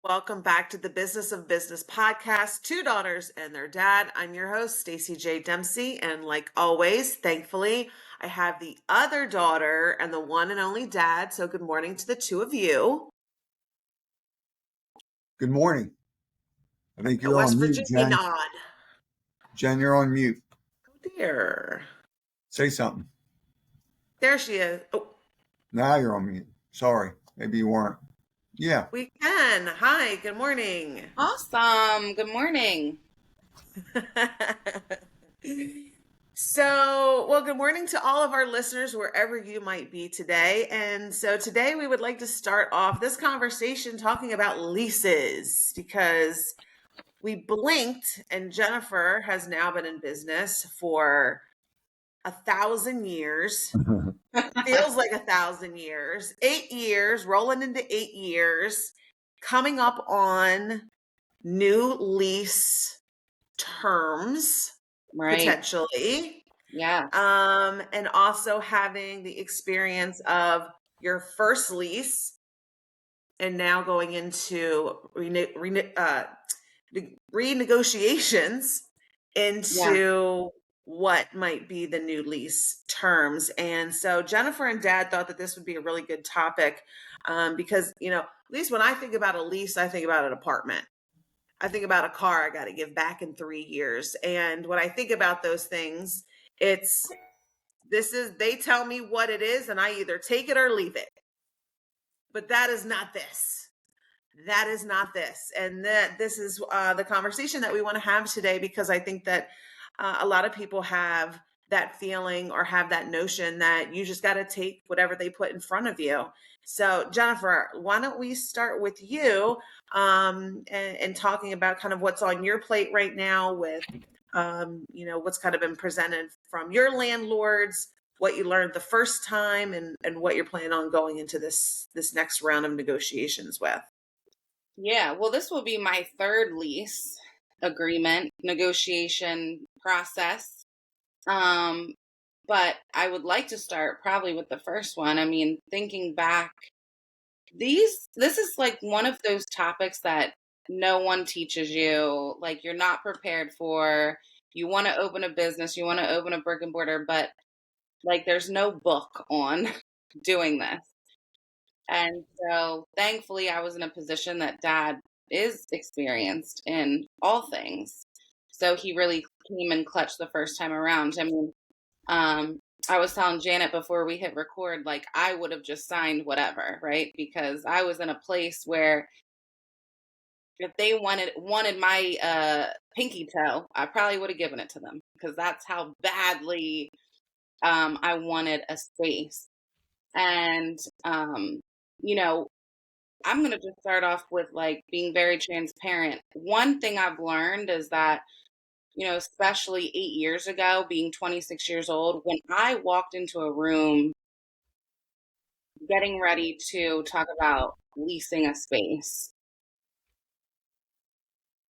Welcome back to the Business of Business podcast, Two Daughters and Their Dad. I'm your host, Stacey J. Dempsey, and like always, thankfully, I have the other daughter and the one and only dad. So good morning to the two of you. Good morning. I think Got you're West on mute, Virginia Jen. nod. Jen, you're on mute. Oh dear. Say something. There she is. Oh, Now you're on mute. Sorry. Maybe you weren't. Yeah. we can. Hi, good morning. Awesome. Good morning. Good morning to all of our listeners, wherever you might be today. And so today we would like to start off this conversation talking about leases because we blinked and Jennifer has now been in business for 1,000 years. Feels like 1,000 years. 8 years, rolling into 8 years, coming up on new lease terms. Right. Potentially. Yeah. And also having the experience of your first lease and now going into renegotiations into what might be the new lease terms. And so Jennifer and Dad thought that this would be a really good topic because, at least when I think about a lease, I think about an apartment. I think about a car I got to give back in 3 years. And when I think about those things, they tell me what it is and I either take it or leave it. But that is not this. That is not this. And this is the conversation that we want to have today, because I think that a lot of people have that feeling or have that notion that you just got to take whatever they put in front of you. So Jennifer, why don't we start with you and talking about kind of what's on your plate right now with, what's kind of been presented from your landlords, what you learned the first time, and what you're planning on going into this next round of negotiations with. Yeah. Well, this will be my third lease agreement negotiation process. But I would like to start probably with the first one. I mean, thinking back, this is like one of those topics that no one teaches you, like you're not prepared for. You want to open a business, you want to open a brick and mortar, but like there's no book on doing this. And so thankfully I was in a position that Dad is experienced in all things. So he really came in clutch the first time around. I mean, I was telling Janet before we hit record, like I would have just signed whatever, right? Because I was in a place where if they wanted my pinky toe, I probably would have given it to them, because that's how badly I wanted a space. And I'm going to just start off with like being very transparent. One thing I've learned is that, especially 8 years ago, being 26 years old, when I walked into a room getting ready to talk about leasing a space,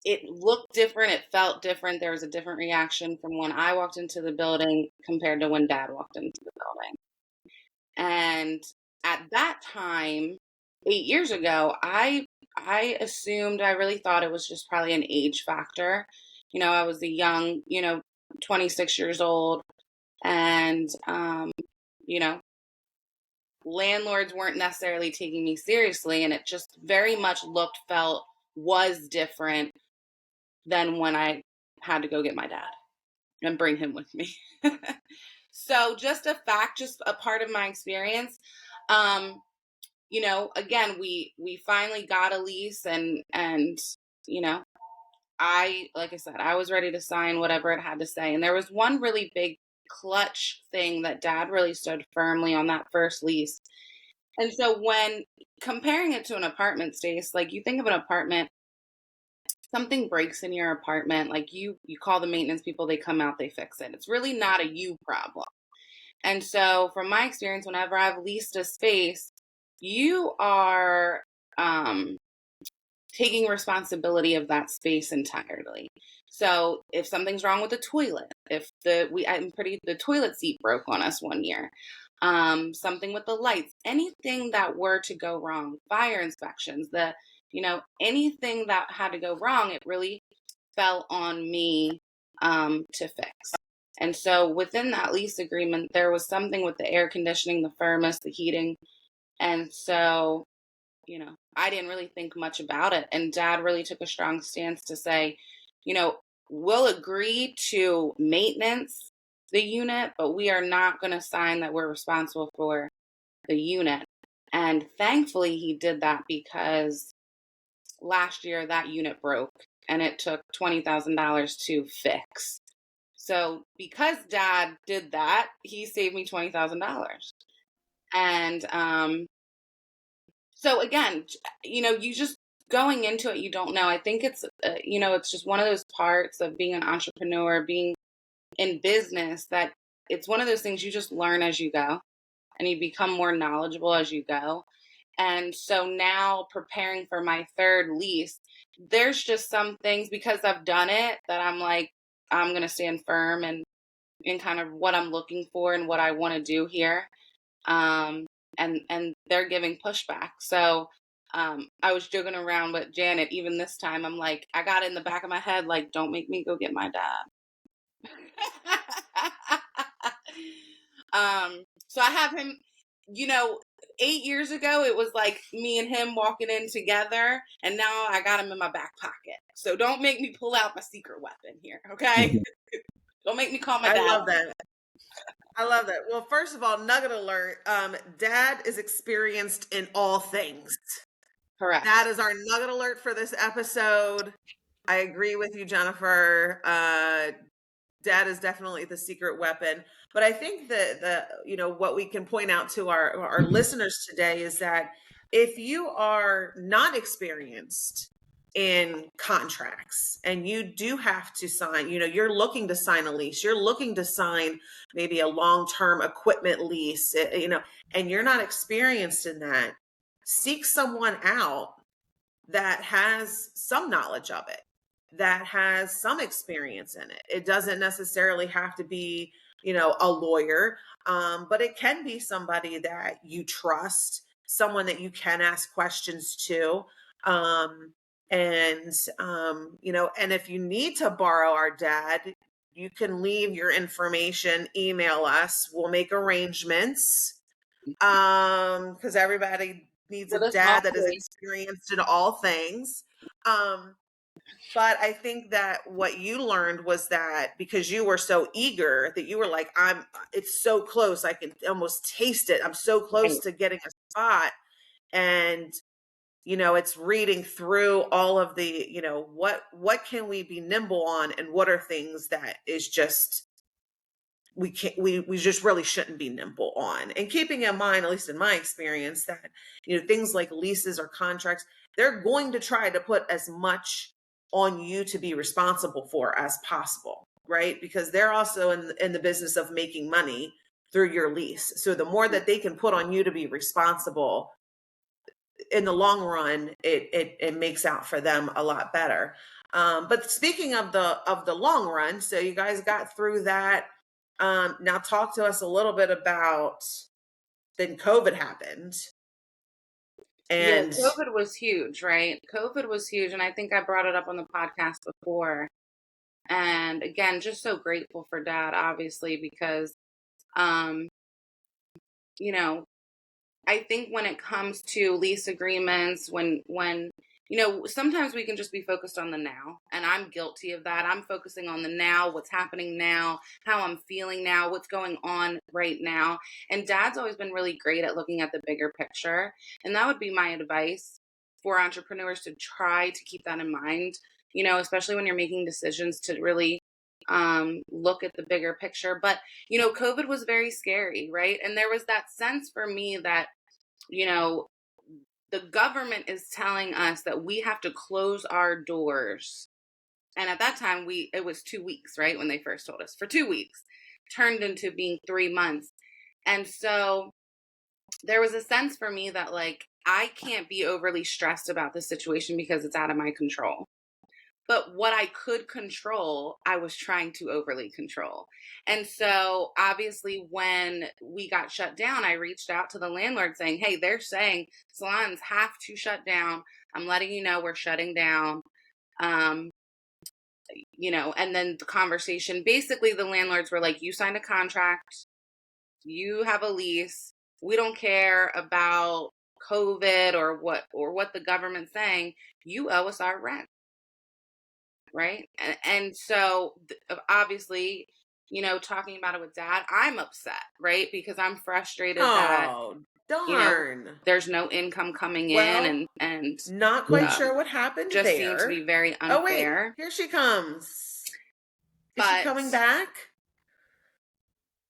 it looked different. It felt different. There was a different reaction from when I walked into the building compared to when Dad walked into the building. And at that time, 8 years ago, I assumed, I really thought it was just probably an age factor. I was a young, 26 years old, and landlords weren't necessarily taking me seriously, and it just very much was different than when I had to go get my dad and bring him with me. So just a fact, just a part of my experience. Again, we finally got a lease, and like I said, I was ready to sign whatever it had to say. And there was one really big clutch thing that Dad really stood firmly on that first lease. And so when comparing it to an apartment space, like you think of an apartment, something breaks in your apartment, like you call the maintenance people, they come out, they fix it. It's really not a you problem. And so from my experience, whenever I've leased a space, you are taking responsibility of that space entirely. So if something's wrong with the toilet, if the toilet seat broke on us one year, something with the lights, anything that were to go wrong, fire inspections, anything that had to go wrong, it really fell on me to fix. And so within that lease agreement, there was something with the air conditioning, the furnace, the heating. And so, I didn't really think much about it. And Dad really took a strong stance to say, we'll agree to maintenance the unit, but we are not going to sign that we're responsible for the unit. And thankfully he did that, because last year that unit broke and it took $20,000 to fix. So because Dad did that, he saved me $20,000. And so again, you just going into it, you don't know. I think it's it's just one of those parts of being an entrepreneur, being in business, that it's one of those things you just learn as you go, and you become more knowledgeable as you go. And so now, preparing for my third lease, there's just some things, because I've done it, that I'm like, I'm going to stand firm in kind of what I'm looking for and what I want to do here. And they're giving pushback. So I was joking around with Janet, even this time, I'm like, I got it in the back of my head, like, don't make me go get my dad. So I have him, 8 years ago, it was like me and him walking in together, and now I got him in my back pocket. So don't make me pull out my secret weapon here, okay? Don't make me call my dad. I love that. I love that. Well, first of all, nugget alert. Dad is experienced in all things. Correct. That is our nugget alert for this episode. I agree with you, Jennifer. Dad is definitely the secret weapon. But I think that what we can point out to our listeners today is that if you are not experienced in contracts and you do have to sign, you're looking to sign a lease, you're looking to sign maybe a long-term equipment lease, and you're not experienced in that, seek someone out that has some knowledge of it, that has some experience in it. It doesn't necessarily have to be, a lawyer, but it can be somebody that you trust, someone that you can ask questions to. And if you need to borrow our dad, you can leave your information, email us. We'll make arrangements. Because everybody needs a dad that is experienced in all things. But I think that what you learned was that because you were so eager that you were like, it's so close. I can almost taste it. I'm so close to getting a spot. And, it's reading through all of the, what can we be nimble on, and what are things that is just, we just really shouldn't be nimble on. And keeping in mind, at least in my experience, that, things like leases or contracts, they're going to try to put as much on you to be responsible for as possible, right? Because they're also in the business of making money through your lease. So the more that they can put on you to be responsible, in the long run, it makes out for them a lot better. But speaking of the long run, so you guys got through that. Now talk to us a little bit about then COVID happened. And COVID was huge, right? COVID was huge. And I think I brought it up on the podcast before. And again, just so grateful for Dad, obviously, because, I think when it comes to lease agreements, when sometimes we can just be focused on the now, and I'm guilty of that. I'm focusing on the now, what's happening now, how I'm feeling now, what's going on right now. And Dad's always been really great at looking at the bigger picture. And that would be my advice for entrepreneurs, to try to keep that in mind, especially when you're making decisions, to really look at the bigger picture. But, COVID was very scary, right? And there was that sense for me that, the government is telling us that we have to close our doors. And at that time, it was 2 weeks, right? When they first told us, for 2 weeks, turned into being 3 months. And so there was a sense for me that, like, I can't be overly stressed about this situation because it's out of my control. But what I could control, I was trying to overly control. And so obviously when we got shut down, I reached out to the landlord saying, hey, they're saying salons have to shut down. I'm letting you know we're shutting down. Um, and then the conversation, basically the landlords were like, you signed a contract, you have a lease. We don't care about COVID or what the government's saying. You owe us our rent. Right. And so obviously, talking about it with dad, I'm upset, right? Because I'm frustrated that, Oh, you know, darn. there's no income coming in Well, and not quite um, sure what happened just seemed to there. be very Oh, wait, unfair. here she comes. Is she But, coming back?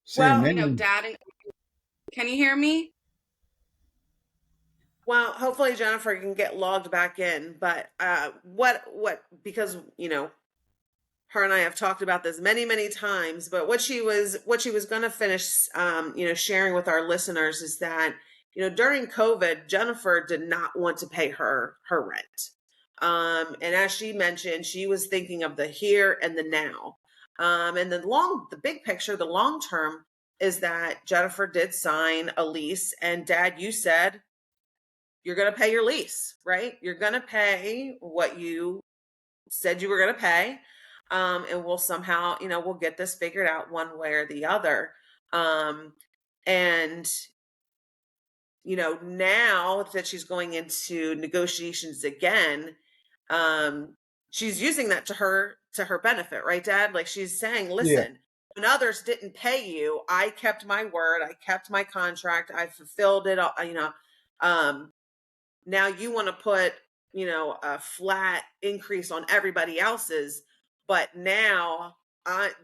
See, and Well, then dad, can you hear me? well, hopefully Jennifer can get logged back in. But because, her and I have talked about this many, many times, but what she was going to finish, sharing with our listeners is that, during COVID, Jennifer did not want to pay her rent. And as she mentioned, she was thinking of the here and the now. And the big picture, the long term is that Jennifer did sign a lease, and Dad, you said you're going to pay your lease, right? You're going to pay what you said you were going to pay. And we'll somehow, we'll get this figured out one way or the other. And, now that she's going into negotiations again, she's using that to her benefit, right, Dad? Like, she's saying, yeah, listen, when others didn't pay you, I kept my word, I kept my contract, I fulfilled it all, now you want to put, a flat increase on everybody else's, but now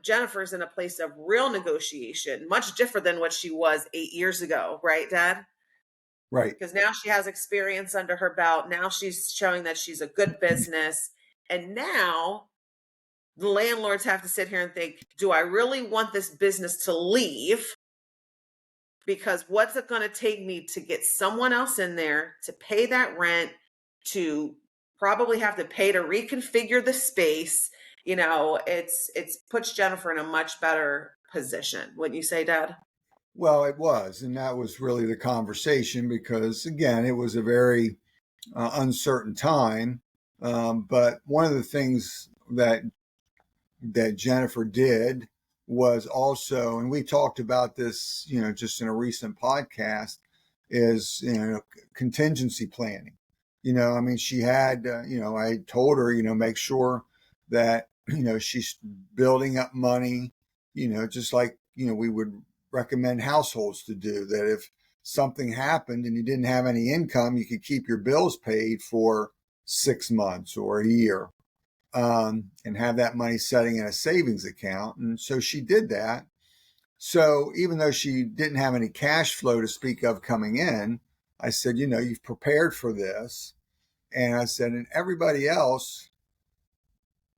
Jennifer's in a place of real negotiation, much different than what she was 8 years ago, right, Dad? right. Because now she has experience under her belt. Now she's showing that she's a good business. And now the landlords have to sit here and think, do I really want this business to leave? Because what's it going to take me to get someone else in there to pay that rent, to probably have to pay to reconfigure the space? It's puts Jennifer in a much better position. Wouldn't you say, Dad? Well, it was, and that was really the conversation because, again, it was a very uncertain time. But one of the things that Jennifer did was also, and we talked about this, just in a recent podcast, is contingency planning. I mean, she had, I told her, make sure that she's building up money, just like we would recommend households to do. That if something happened and you didn't have any income, you could keep your bills paid for 6 months or a year, and have that money setting in a savings account. And so she did that. So even though she didn't have any cash flow to speak of coming in, I said, you've prepared for this. And I said, and everybody else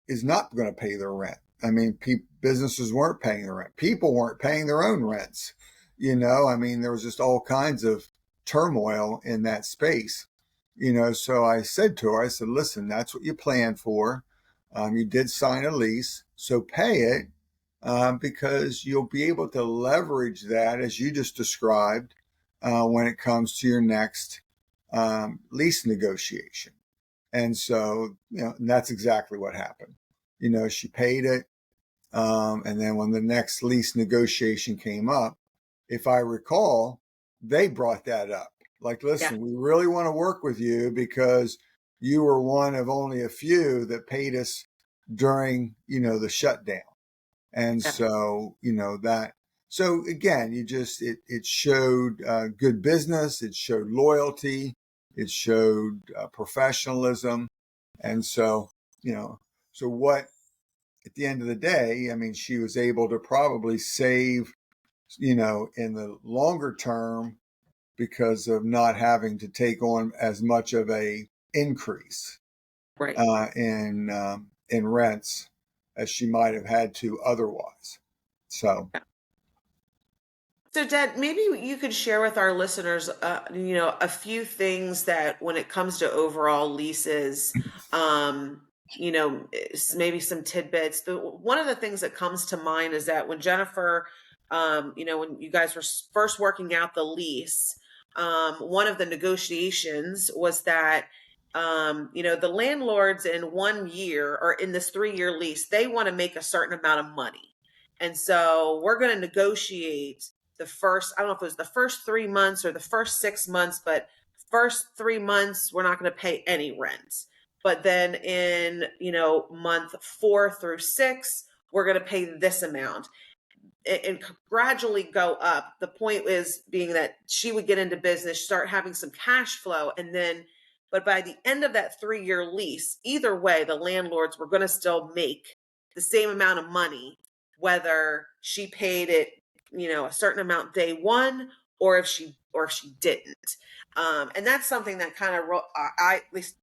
is not going to pay their rent. I mean, businesses weren't paying their rent. People weren't paying their own rents. I mean, there was just all kinds of turmoil in that space. So I said to her, I said, listen, that's what you planned for. You did sign a lease, so pay it, because you'll be able to leverage that, as you just described, when it comes to your next lease negotiation. And so, and that's exactly what happened. She paid it. And then when the next lease negotiation came up, if I recall, they brought that up. Like, listen, we really want to work with you because you were one of only a few that paid us during, the shutdown. And so, so again, it showed good business. It showed loyalty. It showed professionalism. And so, so what, at the end of the day, I mean, she was able to probably save, in the longer term, because of not having to take on as much of a increase, Right. In rents as she might have had to otherwise. So, So, Dad, maybe you could share with our listeners, a few things that when it comes to overall leases, maybe some tidbits. One of the things that comes to mind is that when Jennifer, when you guys were first working out the lease, one of the negotiations was that The landlords in 1 year or in this 3 year lease, they want to make a certain amount of money. And so we're going to negotiate the first, I don't know if it was the first 3 months or the first 6 months, but first 3 months, we're not going to pay any rent. But then in, month 4 through 6, we're going to pay this amount and gradually go up. The point is being that she would get into business, start having some cash flow, and then, but by the end of that 3 year lease, either way, the landlords were going to still make the same amount of money, whether she paid it, a certain amount day one, or if she didn't. And that's something that kind of I at least,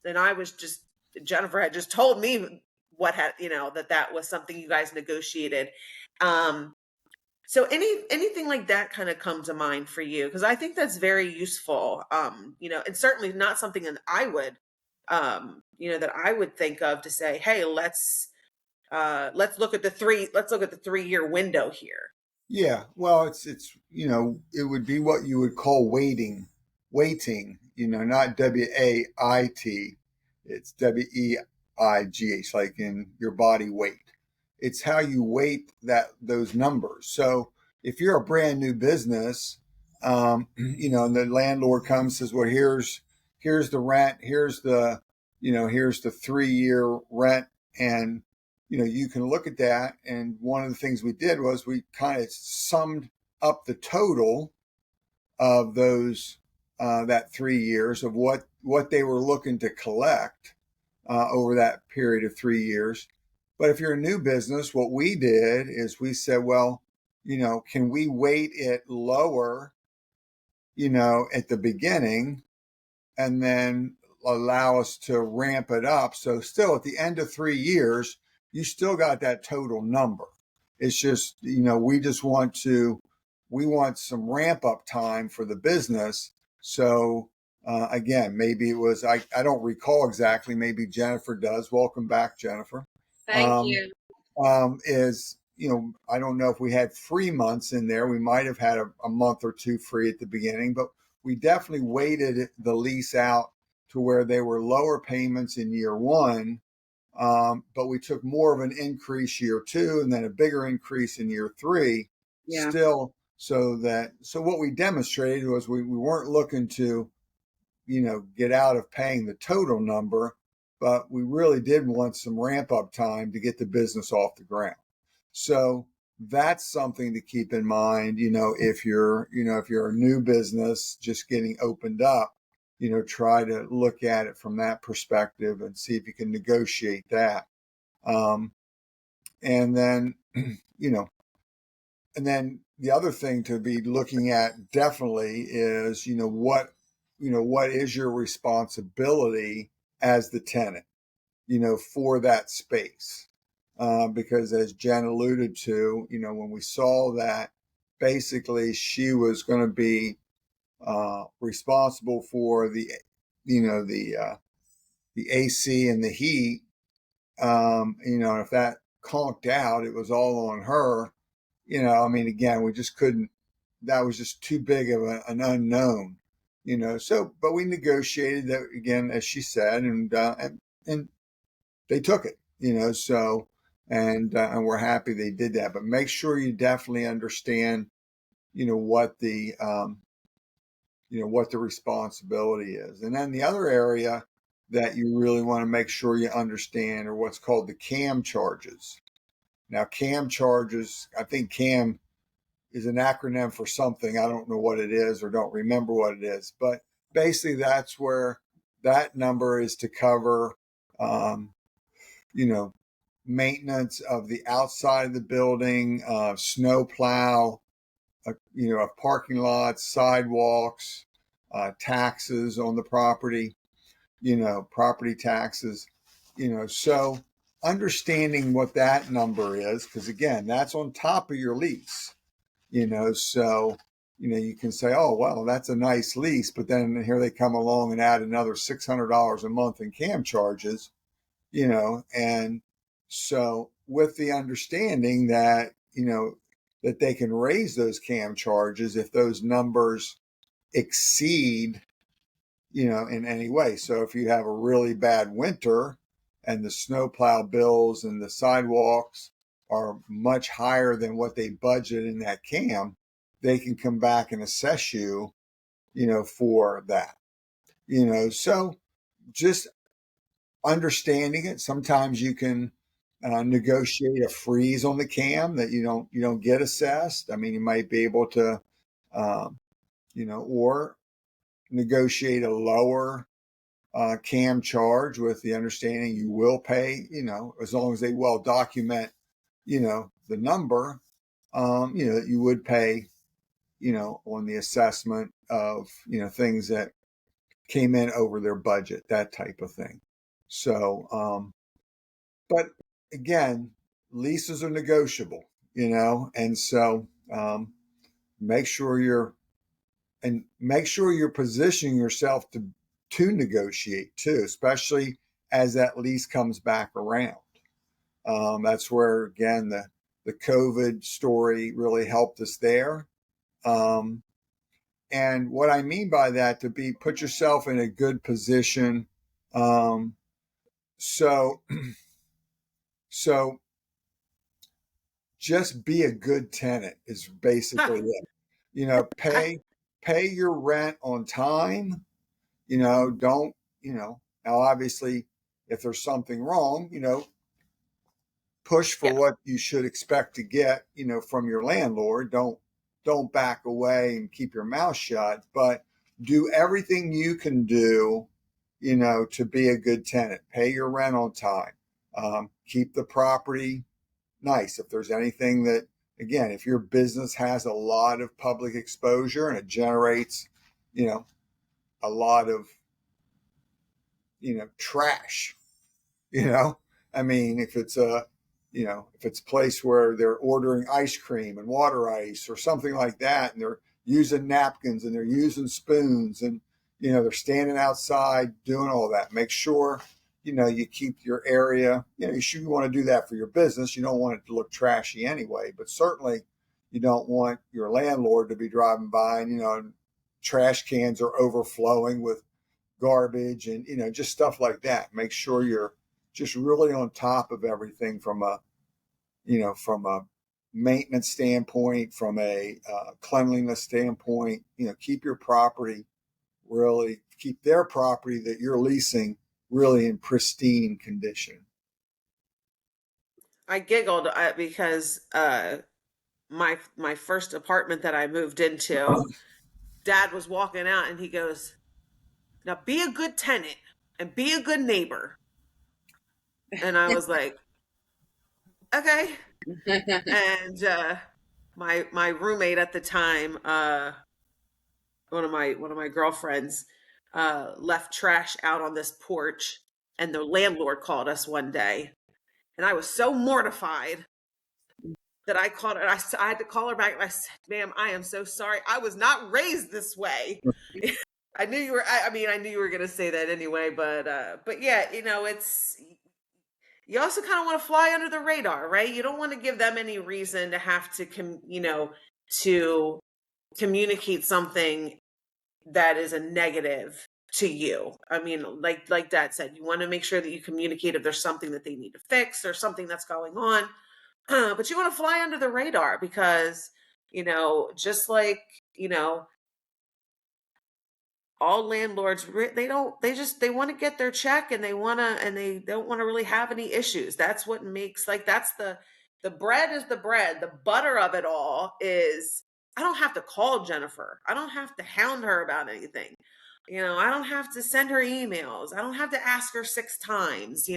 and I was just Jennifer had just told me what had that was something you guys negotiated. So anything like that kind of come to mind for you? Because I think that's very useful. And certainly not something that I would, that I would think of to say, hey, let's look at the 3 year window here. Yeah, well, it's it would be what you would call waiting, not WAIT. It's WEIGH, like in your body weight. It's how you weight those numbers. So if you're a brand new business, and the landlord comes and says, well, here's the rent, here's the 3 year rent, and you can look at that. And one of the things we did was we kind of summed up the total of those that 3 years of what they were looking to collect over that period of 3 years. But if you're a new business, what we did is we said, well, can we weight it lower, at the beginning, and then allow us to ramp it up. So still at the end of 3 years, you still got that total number. It's just, we want some ramp up time for the business. So again, maybe it was, I don't recall exactly, maybe Jennifer does. Welcome back, Jennifer. Thank you. I don't know if we had free months in there. We might have had a month or two free at the beginning, but we definitely weighted the lease out to where they were lower payments in year one. But we took more of an increase year two and then a bigger increase in year three. Yeah. Still, so what we demonstrated was we weren't looking to, get out of paying the total number, but we really did want some ramp up time to get the business off the ground. So that's something to keep in mind, if you're a new business just getting opened up, try to look at it from that perspective and see if you can negotiate that. And then, and then the other thing to be looking at definitely is, what is your responsibility as the tenant, for that space? Because as Jen alluded to, when we saw that basically she was going to be responsible for the AC and the heat, if that conked out, it was all on her. Again, we just couldn't. That was just too big of an unknown, So, but we negotiated that again, as she said, and they took it, So, and we're happy they did that. But make sure you definitely understand, what the responsibility is. And then the other area that you really want to make sure you understand are what's called the CAM charges. Now, CAM charges, I think CAM is an acronym for something. I don't know what it is or don't remember what it is, but basically that's where that number is to cover, maintenance of the outside of the building, snow plow, of parking lots, sidewalks, taxes on the property, property taxes, so understanding what that number is, because again, that's on top of your lease, so, you can say, oh, well, that's a nice lease, but then here they come along and add another $600 a month in CAM charges, and so with the understanding that, that they can raise those CAM charges if those numbers exceed in any way. So if you have a really bad winter and the snowplow bills and the sidewalks are much higher than what they budget in that CAM, they can come back and assess you, for that. So just understanding it. Sometimes you can negotiate a freeze on the CAM that you don't get assessed. I mean, you might be able to, um, or negotiate a lower CAM charge with the understanding you will pay, as long as they well document, the number, that you would pay, on the assessment of, things that came in over their budget, that type of thing. So, but again, leases are negotiable, and so make sure you're positioning yourself to negotiate too, especially as that lease comes back around. That's where again the COVID story really helped us there. And what I mean by that, put yourself in a good position. So so just be a good tenant is basically it. Pay your rent on time. Don't, now obviously if there's something wrong, push for what you should expect to get, from your landlord. Don't back away and keep your mouth shut, but do everything you can do, to be a good tenant. Pay your rent on time. Keep the property nice. If there's anything that, again, if your business has a lot of public exposure and it generates, a lot of, trash, I mean, if it's a place where they're ordering ice cream and water ice or something like that, and they're using napkins and they're using spoons and, they're standing outside doing all that, make sure, you keep your area, you want to do that for your business. You don't want it to look trashy anyway, but certainly you don't want your landlord to be driving by and, trash cans are overflowing with garbage and, just stuff like that. Make sure you're just really on top of everything from a maintenance standpoint, from a cleanliness standpoint. Keep your property keep their property that you're leasing really in pristine condition. I giggled because my first apartment that I moved into, Dad was walking out and he goes, "Now be a good tenant and be a good neighbor." And I was like, "Okay." And my roommate at the time, one of my girlfriends, left trash out on this porch, and the landlord called us one day, and I was so mortified that I called her. I had to call her back, and I said, "Ma'am, I am so sorry. I was not raised this way." I knew you were. I mean, I knew you were going to say that anyway, but yeah, it's, you also kind of want to fly under the radar, right? You don't want to give them any reason to have to to communicate something that is a negative to you. I mean, like Dad said, you want to make sure that you communicate if there's something that they need to fix or something that's going on. But you want to fly under the radar because, just like, all landlords, they want to get their check, and they don't want to really have any issues. That's what makes, like, that's the bread is the bread. The butter of it all is, I don't have to call Jennifer. I don't have to hound her about anything. I don't have to send her emails. I don't have to ask her 6 times.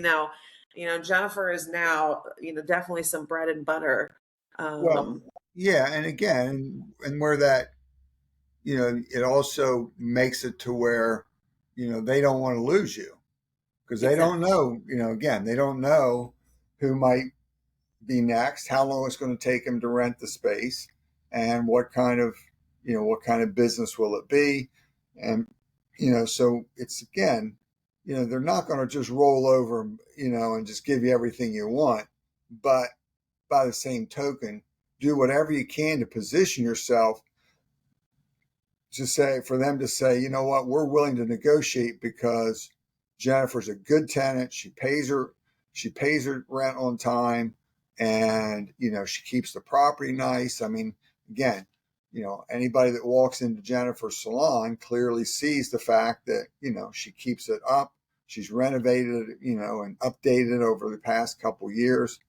Jennifer is now, definitely some bread and butter. Well, yeah. And again, and where that, it also makes it to where, they don't want to lose you because they don't know, again, they don't know who might be next, how long it's going to take them to rent the space, and what kind of business will it be. And, so it's, again, they're not going to just roll over, and just give you everything you want. But by the same token, do whatever you can to position yourself for them to say, you know what, we're willing to negotiate because Jennifer's a good tenant. She pays her rent on time, and she keeps the property nice. I mean, again, anybody that walks into Jennifer's salon clearly sees the fact that she keeps it up. She's renovated it, and updated it over the past couple years.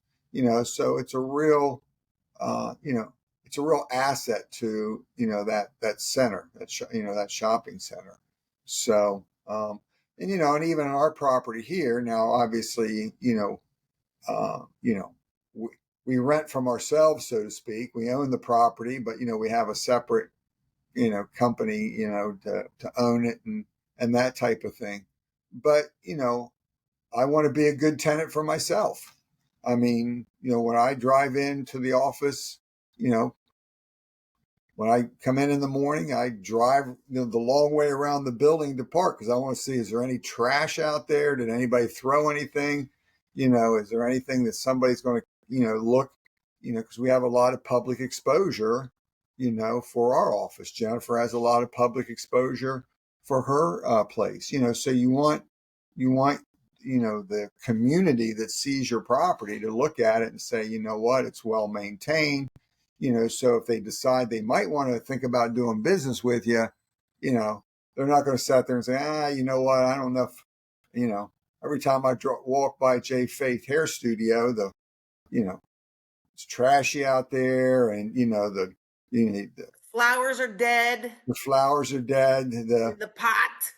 So it's a real it's a real asset to that center, that shopping center. So and and even on our property here now, obviously we rent from ourselves, so to speak. We own the property, but we have a separate company to own it and that type of thing. But I want to be a good tenant for myself. I mean, when I drive into the office, when I come in the morning, I drive the long way around the building to park because I want to see, is there any trash out there? Did anybody throw anything? Is there anything that somebody's going to, look, because we have a lot of public exposure, for our office. Jennifer has a lot of public exposure for her place, so you want, the community that sees your property to look at it and say, you know what, it's well maintained. So if they decide they might want to think about doing business with you, they're not going to sit there and say, you know what, I don't know if, every time I walk by J Faith Hair Studio, it's trashy out there, and the flowers are dead. The flowers are dead. The pot.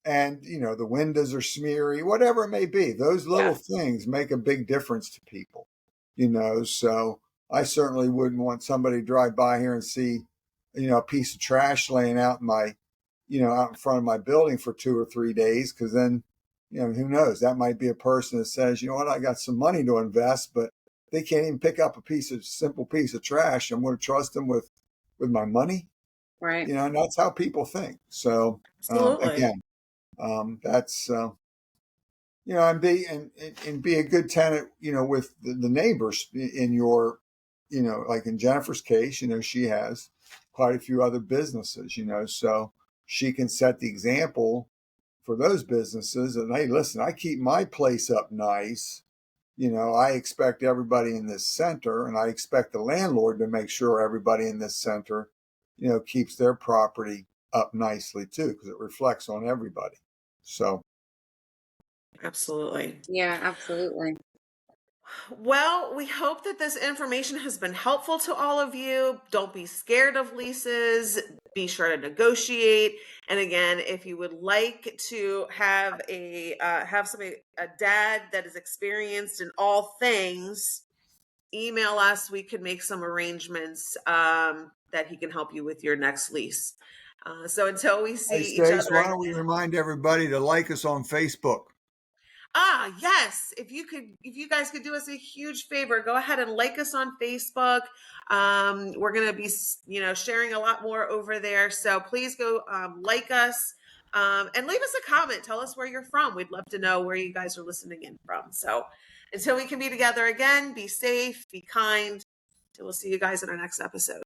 And the windows are smeary, whatever it may be. Those little things make a big difference to people. So I certainly wouldn't want somebody to drive by here and see, a piece of trash laying out in my, out in front of my building for 2 or 3 days. Cause then, who knows, that might be a person that says, you know what, I got some money to invest, but they can't even pick up a simple piece of trash. I'm going to trust them with my money. Right. And that's how people think. So again, that's, and be a good tenant, with the neighbors in your, like in Jennifer's case, she has quite a few other businesses, so she can set the example for those businesses. And hey, listen, I keep my place up nice. I expect everybody in this center, and I expect the landlord to make sure everybody in this center, keeps their property up nicely too, because it reflects on everybody. So. Absolutely. Yeah, absolutely. Well, we hope that this information has been helpful to all of you. Don't be scared of leases. Be sure to negotiate. And again, if you would like to have a dad that is experienced in all things, email us. We could make some arrangements that he can help you with your next lease. So until we see each other, why don't we remind everybody to like us on Facebook? Yes. If you guys could do us a huge favor, go ahead and like us on Facebook. We're going to be, sharing a lot more over there. So please go like us and leave us a comment. Tell us where you're from. We'd love to know where you guys are listening in from. So until we can be together again, be safe, be kind. We'll see you guys in our next episode.